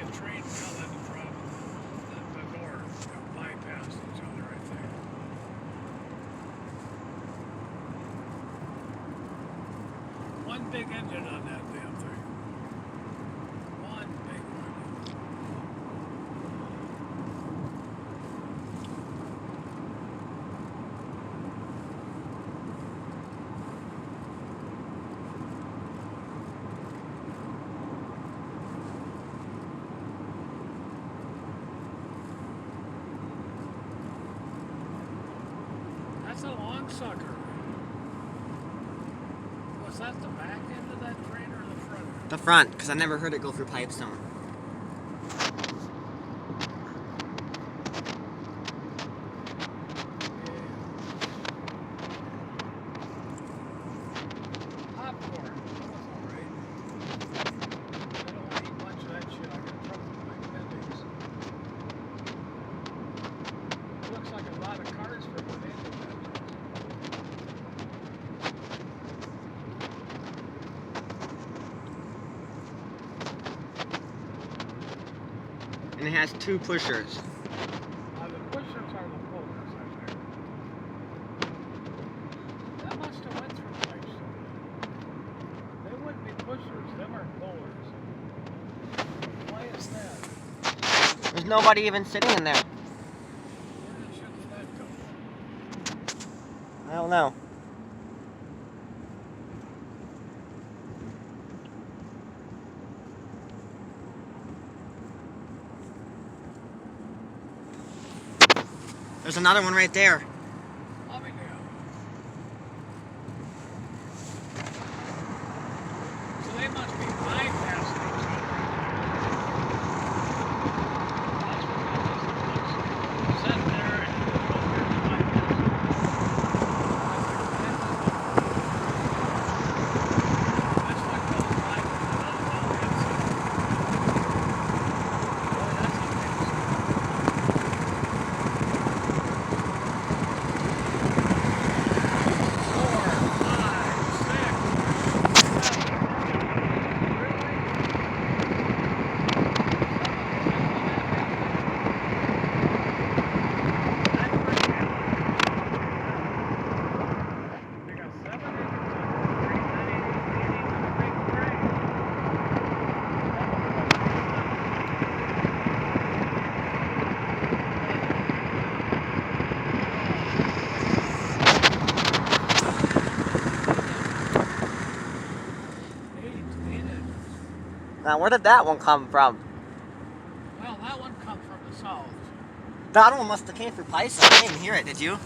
the train coming from the north bypassed each other, I think. One big engine on that damn thing. One big one. That's a long sucker. Was that the back end of that train or the front? The front, because I never heard it go through Pipestone. Popcorn. That was alright. I don't want to eat much of that shit. I got trouble with my appendix. It looks like a lot of cars for what they do that. And it has 2 pushers. The pushers are the pullers, I think. That must have went through Pipestone. They wouldn't be pushers, them are pullers. Why is that? There's nobody even sitting in there. Where the shit did that go? I don't know. There's another one right there. I'll be down. So they must be bypassing each other. That's what that is. Set there and go over to bypass. That's what goes by with another inside. Boy, that's amazing. Now, where did that one come from? Well, that one comes from the south. That one must have came through Pipestone. I didn't hear it, did you?